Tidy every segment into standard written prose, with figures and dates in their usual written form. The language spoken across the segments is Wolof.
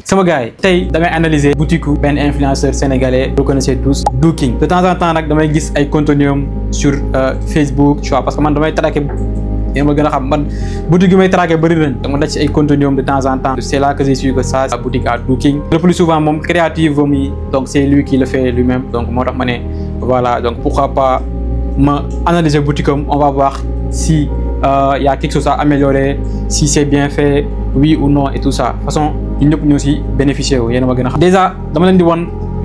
sama gars yi tey damay analyser boutique benn influenceur sénégalais vous connaissez tous Dooking de temps en temps nag damay gis ay contenu sur Facebook tu vois parce que man damay traquer yéen ma gën a xam man boutique yi may traquer bëri nañ dama daj ci ay contenu de temps en temps c'est là que j'ai su que ça c'est boutique à Dooking le plus souvent moom créative mi donc c'est lui qui le fait lui-même donc moo tax ma ne voilà donc pourquoi pas ma analyser boutique am on va voir si y a quelque chose à améliorer si c'est bien fait oui ou non et tout ça de toute façon ñun ñëpp ñoo si bénéficier wu yéen a ma gën a xam déjà dama leen di won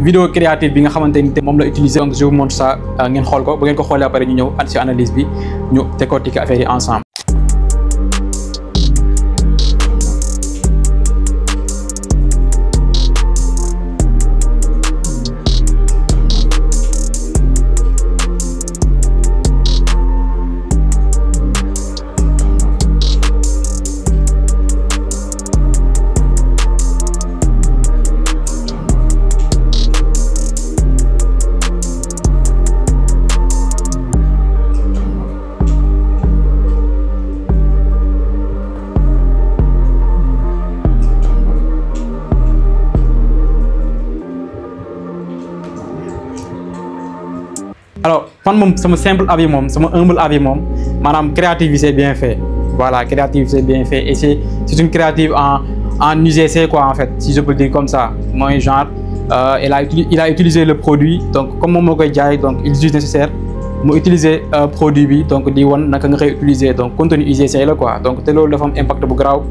vidéo créative bi nga xamante ni moom la utiliser donc je vous montre ça ngeen xool ko bu ngeen ko xoolee après ñu ñëw at si analyse bi ñu décortiquer affaire yi ensemble. Alors, c'est simple avis, c'est humble avis, madame créative c'est bien fait. Voilà, créative c'est bien fait et c'est une créative en UGC quoi en fait, si je peux dire comme ça. Moi genre, il a utilisé le produit donc comme mon diay donc il est nécessaire moi utiliser produit bi donc di won naka nga réutiliser donc contenu UGC là quoi. Donc té lolu dafa am impact bu graw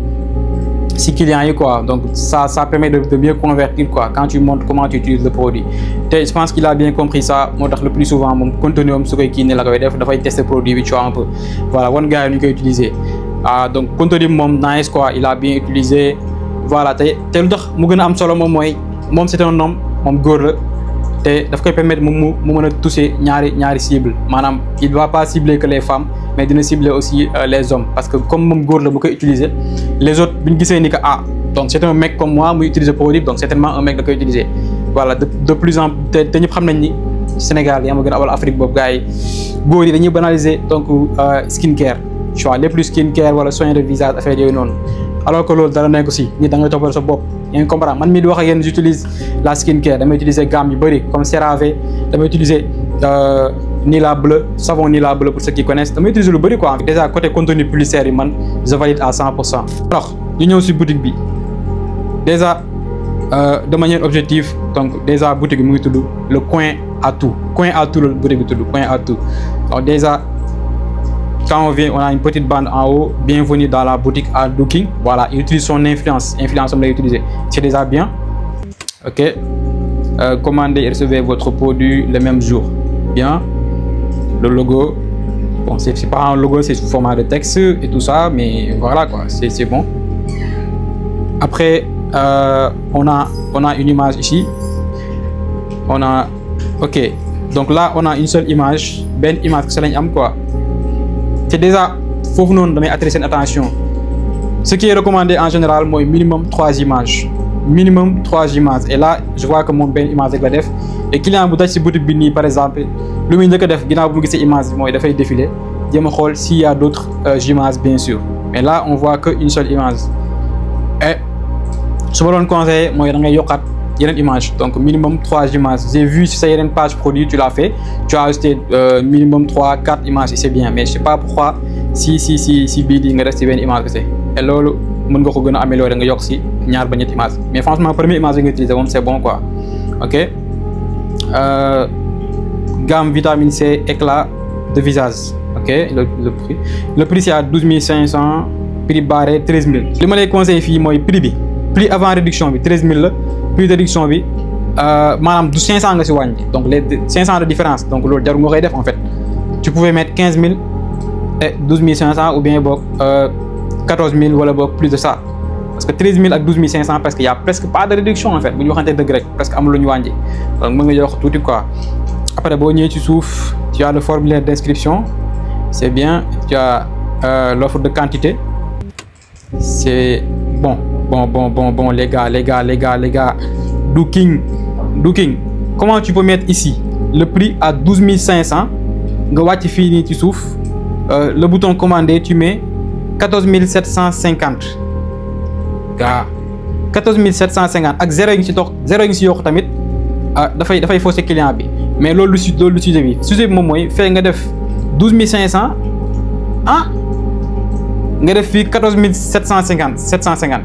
si clients yi quoi donc ça permet de mieux convertir quoi quand tu montres comment tu utilises le produit et je pense qu'il a bien compris ça moo tax le plus souvent mon contenu am su koy kii ne la koy def dafay tester produit bi tu vois un peu voilà wan gars yi ñu koy utiliser donc contenu moom nice quoi il a bien utilisé voilà te lu tax mu gën a am solo moom mooy moom c'est un homme moom góor la te daf koy permettre mu mën a toucher ñaari cible maanaam il va pas cibler que les femmes mais dina cibler aussi les hommes parce que comme moom góor la bu koy utiliser les autres bu ñu gisee ni que donc c'est un mec comme moi muy utiliser produit donc certainement un mec da koy utiliser voilà de plus en plus te ñëpp xam nañ ni Sénégal yaa ma gën a awal Afrique boobu gars yi góor yi dañuy banaliser donc skincare tu vois les plus skincare wala soin de visage affaire yooyu noonu alors que loolu dara nekk aussi ni da ngay toppal sa bopp yaa ngi comprendre man mii di wax ak yéen j'utilise la skincare damay utiliser gamme yu bëri comme CeraVe damay utiliser Nila Bleu savon Nila Bleu pour ceux qui connaissent damay utiliser lu bëri quoi déjà côté contenu publicitaire yi man je valide à 100%. alors ñu ñëw si boutique bi déjà de manière objective donc déjà boutique bi mu ngi tudd le coin à tout la boutique bi tudd coin à tout donc déjà quand on vient on a une petite bande en haut bienvenue dans la boutique à Dooking voilà il utilise son influence on l'a utilisé c'est déjà bien ok commandez et recevez votre produit le même jour bien le logo bon c'est pas un logo c'est sous format de texte et tout ça mais voilà quoi c'est bon après on a une image ici on a ok donc là on a une seule image benn image que lañ am quoi c'est déjà faut que nous attirer cette attention ce qui est recommandé en général moi minimum 3 images et là je vois que mon benn image rek la def et client bu daj ci boutique bi nii par exemple lu muy njëkk a def ginnaaw bu mu gisee image bi mooy dafay défiler jéem a xool s'il y a d'autres images bien sûr mais là on voit que une seule image et su ma doon conseillé mooy da ngay yokkaat yeneen image donc minimum 3 images j'ai vu si sa yeneen page produit tu l'as fait tu as ajouté minimum 3-4 images et c'est bien mais je sais pas pourquoi si bii di nga def ci benn image kese et loolu mën nga ko gën a améliorer nga yokk si ñaar ba ñetti image mais franchement première image bi nga utiliser moom c'est bon quoi ok gamme vitamine C éclat de visage ok le prix c'est à 12 500 prix barré 13 000 li ma lay conseiller fii mooy prix avant réduction bi 13 000 la prix de réduction bi maanaam du 500 nga si wàññi donc les 500 de différence donc loolu jarul nga koy def en fait tu pouvais mettre 15 000 et 12 500 ou bien boog 14 000 wala boog plus de ça parce que 13 000 ak 12 500 parce que y a presque pas de réduction en fait bu ñu waxante dëgg rek presque amul lu ñu wàññi donc mën nga yokk tuuti quoi après boo ñëwee ci suuf tu as le formulaire d'inscription c'est bien tu as l'offre de quantité c'est bon les gars Dooking comment tu peux mettre ici le prix à 12 500 nga wàcc fii nii ci suuf le bouton commander tu mets 14 750 gars 14 750 ak 0 yi ngi si toog 0 yi ngi si yokk tamit dafay fausser client bi mais loolu lu sujet bi moom mooy fee nga def 12 500 nga def fii 14 750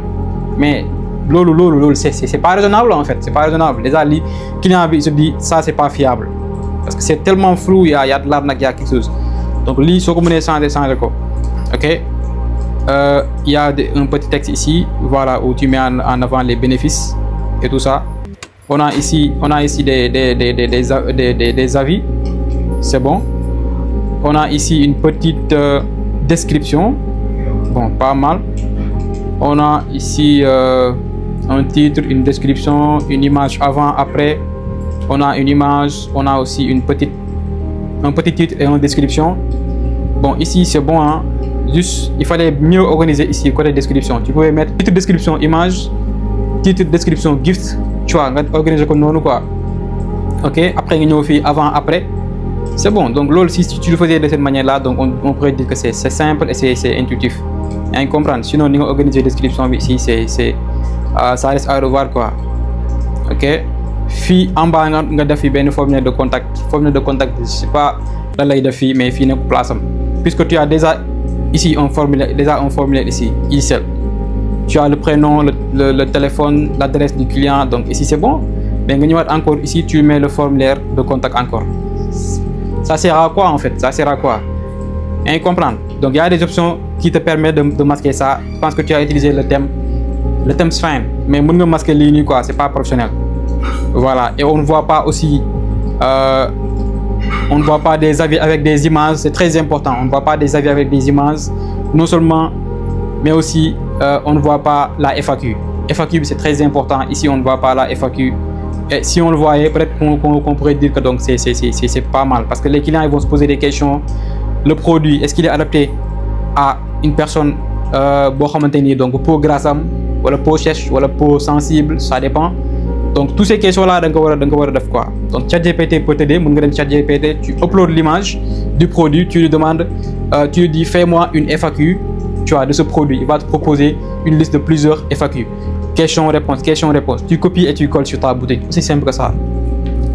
mais loolu c'est pas raisonnable en fait, c'est pas raisonnable. Déjà li client bi se dit ça c'est pas fiable parce que c'est tellement flou, il y a de l'arnaque, il y a quelque chose. Donc li soo ko mënee changer ko. OK, il y a un petit texte ici, voilà, où tu mets en avant les bénéfices et tout ça. On a ici des avis, c'est bon. On a ici une petite description, bon, pas mal. On a ici un titre, une description, une image avant, après. On a une image, on a aussi un petit titre et une description. Bon, ici c'est bon, hein. Juste, il fallait mieux organiser ici côté description. Tu pouvais mettre titre, description, image, titre, description, gift. Tu vois, organiser comme nous quoi. OK, après nous fait avant, après. C'est bon. Donc l'autre, si tu le faisais de cette manière-là, donc on pourrait dire que c'est simple et c'est intuitif. Et comprendre. Sinon, nous organiser description ici, ça reste à revoir quoi. OK. Fi en bas nga def fi ben formulaire de contact. Formulaire de contact, je sais pas la lay def fi mais fi nek place am. Puisque tu as déjà ici un formulaire ici, seul. Tu as le prénom, le téléphone, l'adresse du client, donc ici c'est bon. Mais encore ici, tu mets le formulaire de contact encore. Ça sert à quoi en fait? Ça sert à quoi? Et comprendre. Donc il y a des options qui te permettent de masquer ça. Je pense que tu as utilisé le thème. Le thème c'est fine, mais on ne masquer ligne quoi, c'est pas professionnel. Voilà, et on ne voit pas aussi, on ne voit pas des avis avec des images, c'est très important. On ne voit pas des avis avec des images, non seulement, mais aussi on ne voit pas la FAQ. FAQ c'est très important. Ici on ne voit pas la FAQ. Et si on le voyait, peut-être qu'on pourrait dire que donc c'est pas mal parce que les clients ils vont se poser des questions. Le produit, est-ce qu'il est adapté à une personne donc peau grasse ou la peau sèche ou la peau sensible, ça dépend. Donc toutes ces questions là, quoi. Donc ChatGPT peut t'aider. ChatGPT, tu uploads l'image du produit, tu lui demandes, tu lui dis fais-moi une FAQ, tu vois, de ce produit. Il va te proposer une liste de plusieurs FAQ. Question-réponse, question-réponse. Tu copies et tu colles sur ta boutique. C'est simple que ça.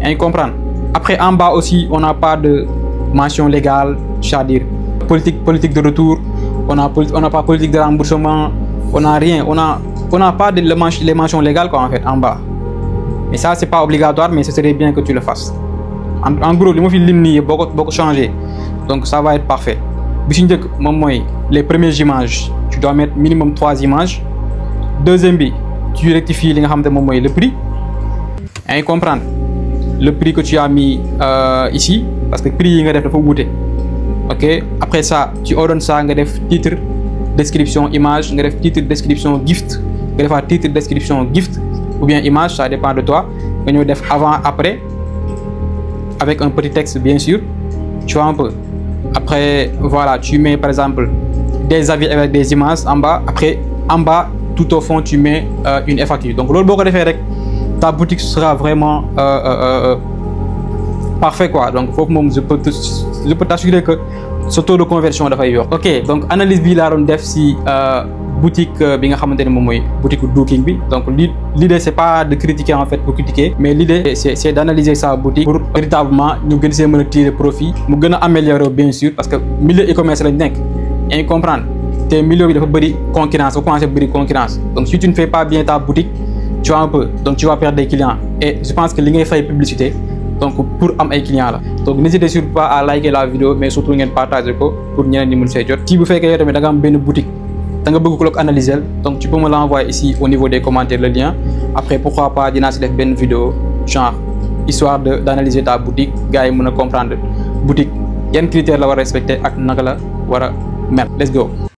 Et comprendre. Après en bas aussi, on n'a pas de mention légale, c'est-à-dire politique de retour. On n'a pas politique de remboursement. On n'a rien. On n'a pas les mentions légales quoi en fait en bas. Mais ça c'est pas obligatoire, mais ce serait bien que tu le fasses. En gros, il faut beaucoup changer. Donc ça va être parfait. Les premières images, tu dois mettre minimum 3 images. Deuxième bi, tu rectifies le prix. Et comprendre le prix que tu as mis ici, parce que le prix il faut goûter. OK. Après ça, tu ordonnes ça, titre, description, image, titre, description, gift, titre, description, gift. Ou bien image, ça dépend de toi. Nous def avant, après, avec un petit texte bien sûr. Tu vois un peu. Après, voilà, tu mets par exemple des avis avec des images en bas. Après, en bas, tout au fond, tu mets une FAQ. Donc, ta boutique sera vraiment parfait quoi. Donc, je peux t'assurer que ce taux de conversion est meilleur. OK, donc analyse bi la def si boutique bi nga xamantene mom moy boutique Dooking bi. Donc l'idée c'est pas de critiquer en fait pour critiquer, mais l'idée c'est d'analyser sa boutique pour véritablement ñu gën sé mëna tirer profit, mu gëna améliorer bien sûr parce que milieu e-commerce lañ nek. Et comprendre té milieu bi dafa bari concurrence, commencer bari concurrence. Donc si tu ne fais pas bien ta boutique, tu vois un peu, donc tu vas perdre des clients. Et je pense que li ngay fay publicité donc pour am ay clients là. Donc n'hésitez surtout pas à liker la vidéo, mais surtout ngeen partager ko pour ñeneen ñi mën sé jot. Si bu féké yow tamit da nga am benn boutique da nga bëgg ko analyser, donc tu peux me l'envoyer ici au niveau des commentaires le lien. Après pourquoi pas dina ci def benn vidéo genre histoire d'analyser ta boutique, gars yi mëna comprendre boutique yan critères la war respecter ak naka la wara mel. Let's go.